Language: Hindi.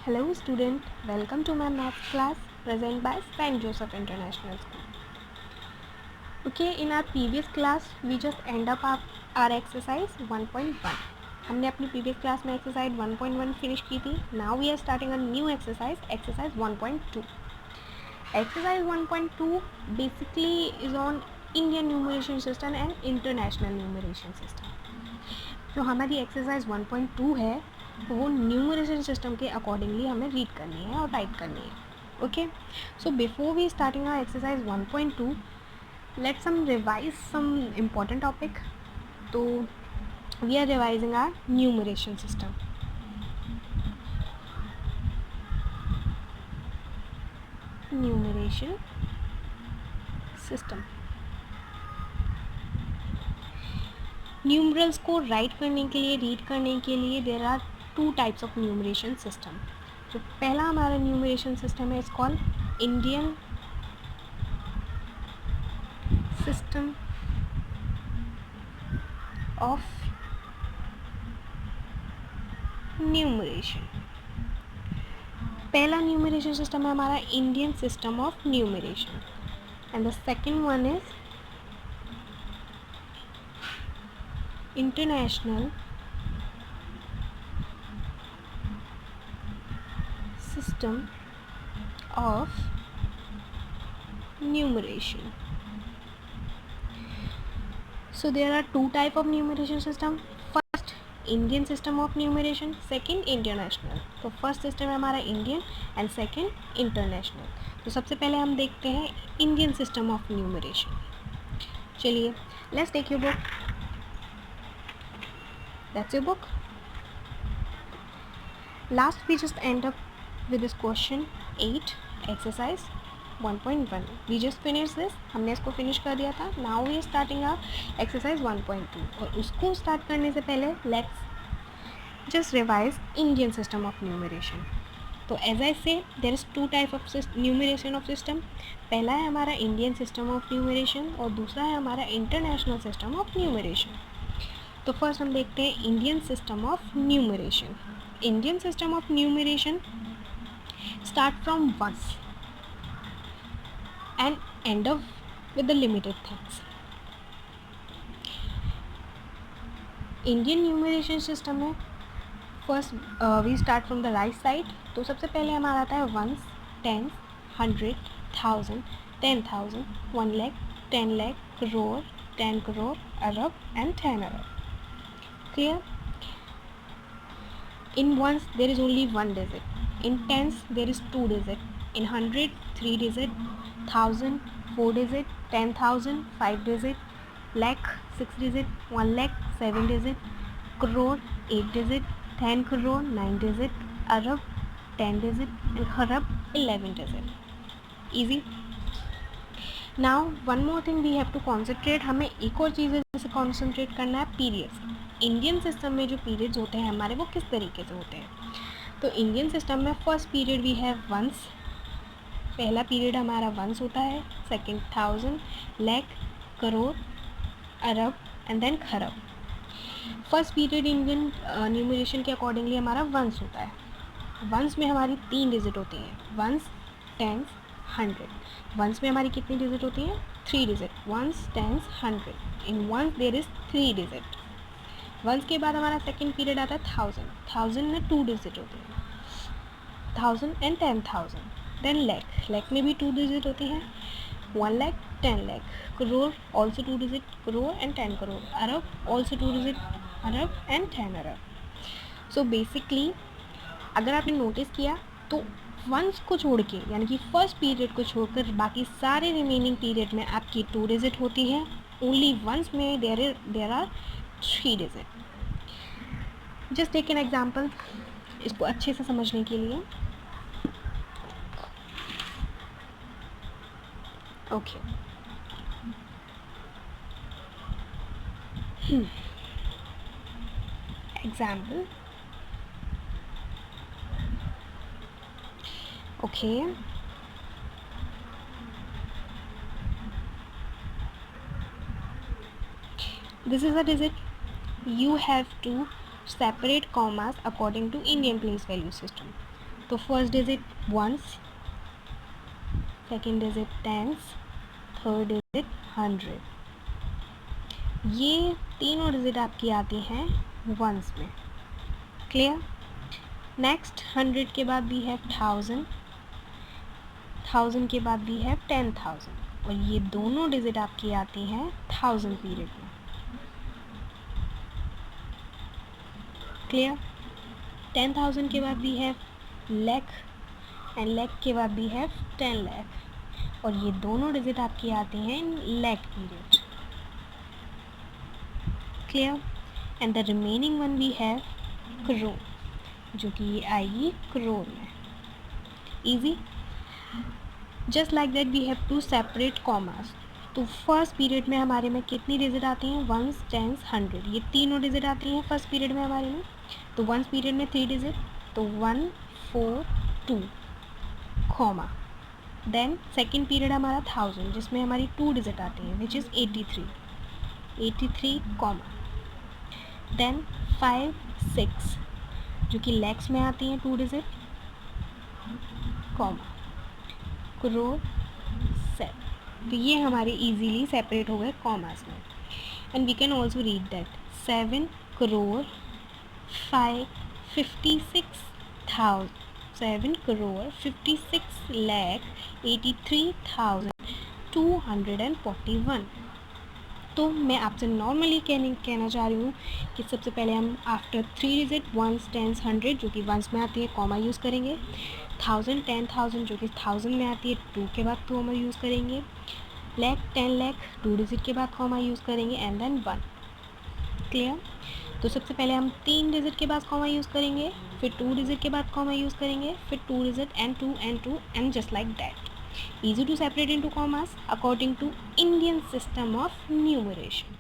Hello student, welcome to my math class present by St. Joseph International School. Okay, in our previous class we just end up our exercise 1.1. हमने अपनी previous class में exercise 1.1 finish की थी. Now we are starting a new exercise 1.2. Exercise 1.2 basically is on Indian numeration system and international numeration system. जो हमारी एक्सरसाइज 1.2 है वो न्यूमरेशन सिस्टम के अकॉर्डिंगली हमें रीड करनी है और टाइप करनी है. Okay, so before we starting our exercise 1.2 let's some revise some important topic. तो we are revising our numeration system. Numeration system numerals को राइट करने के लिए, रीड करने के लिए there are two types of numeration system. जो पहला हमारा न्यूमरेशन सिस्टम है it's called Indian system of numeration. पहला न्यूमरेशन सिस्टम है हमारा Indian system of numeration and the second one is international system of numeration. So there are two type of numeration system. First Indian system of numeration, second international. तो फर्स्ट सिस्टम है हमारा इंडियन एंड सेकेंड इंटरनेशनल. तो सबसे पहले हम देखते हैं इंडियन सिस्टम ऑफ न्यूमरेशन. चलिए, let's take your book. That's your book. Last we just end up with this question 8 exercise 1.1. we just finished this. हमने इसको फिनिश कर दिया था. now we are starting our exercise 1.2 और उसको स्टार्ट करने से पहले let's just revise Indian system of numeration. तो as I say there is two type of numeration of system. पहला है हमारा Indian system of numeration और दूसरा है हमारा International system of numeration. तो फर्स्ट हम देखते हैं Indian system of numeration. Indian system of numeration start from ones and end up with the limited things. Indian numeration system में first we start from the right side. तो सबसे पहले हमारा आता है ones, tens, 100, 1000, 10,000, 1 lakh, 10 lakh, crore, 10 crore, arab and 10 arab. Clear? In ones there is only one digit. In tens there is 2 digit. In 100 3 digit. 1000 4 digit. 10,000 5 digit. Lakh 6 digit. 1 lakh 7 digit. Crore 8 digit. 10 crore 9 digit. Arab 10 digit. And Kharab 11 digit. Easy. Now one more thing we have to concentrate. हमें एक और चीज़ जैसे concentrate करना है periods. इंडियन सिस्टम में जो पीरियड्स होते हैं हमारे वो किस तरीके से होते हैं. तो इंडियन सिस्टम में first period we have ones. पहला पीरियड हमारा वंस होता है. सेकंड 1000, लाख, करोड़, अरब एंड देन खरब. फर्स्ट पीरियड इंडियन न्यूमरेशन के अकॉर्डिंगली हमारा वंस होता है. वंस में हमारी 3 डिजिट होती हैं. Once, tens, 100. वंस में हमारी कितनी डिजिट होती हैं? 3 digit. Ones, tens, 100. In ones there is 3 digit. Ones के बाद हमारा सेकेंड पीरियड आता है 1000. 1000 में 2 डिजिट होती है. 1000 एंड 10,000. देन लैख. लैख में भी 2 डिजिट होती हैं. 1 lakh, 10 lakh. Crore also 2 digit. Crore and 10 crore. Arab also 2 digit. Arab and 10 Arab. So basically अगर आपने नोटिस किया तो वंस को छोड़ के यानी कि फर्स्ट पीरियड को छोड़कर बाकी सारे रिमेनिंग पीरियड में आपकी 2 डिजिट होती हैं. ओनली वंस में there are 3 digit. Just take an example इसको अच्छे से समझने के लिए. Okay, example. Okay, this is a digit. You have to separate commas according to Indian place value system. तो first digit ones, second digit tens, third digit 100। ये तीनों डिजिट आपकी आती हैं वंस में। क्लियर? नेक्स्ट 100 के बाद भी है 1000, 1000 के बाद भी है 10,000 और ये दोनों डिजिट आपकी आती हैं 1000 पीरियड में। क्लियर? 10,000 के बाद भी है लाख एंड लाख के बाद भी है 10 लाख और ये दोनों डिजिट आपकी आती हैं lakh period. Clear? And the remaining one we have crore, जो कि ये आएगी करोड़ में। Easy. Just like that we have to separate commas. तो फर्स्ट पीरियड में हमारे में कितनी डिजिट आती हैं? वंस, टेंस, 100, ये तीनों डिजिट आती हैं फर्स्ट पीरियड में हमारे में। तो वंस पीरियड में 3 डिजिट, तो 1 4 2 कॉमा। देन सेकेंड पीरियड हमारा 1000 जिसमें हमारी 2 डिजिट आती हैं विच इज़ 83 कॉमा। देन 5 6 जो कि लैक्स में आती हैं 2 डिजिट, कॉमा, करोड़ 7। तो ये हमारे इजीली सेपरेट हो गए कॉमास में। And we can also read that 7 crore 56,83,241। तो मैं आपसे नॉर्मली कहना चाह रही हूँ कि सबसे पहले हम आफ्टर 3 डिजिट वंस, टेंस, 100 जो कि वंस में आती है कॉमा यूज़ करेंगे, 1000 10,000 जो कि 1000 में आती है 2 के बाद कॉमा यूज़ करेंगे, लाख 10 लाख 2 डिजिट के बाद कॉमा यूज़ करेंगे एंड देन 1। क्लियर? तो सबसे पहले हम 3 डिजिट के बाद कॉमा यूज़ करेंगे, फिर 2 डिजिट के बाद कॉमा यूज़ करेंगे, फिर 2 digit and 2 and just like that. Easy to separate into commas according to Indian system of numeration.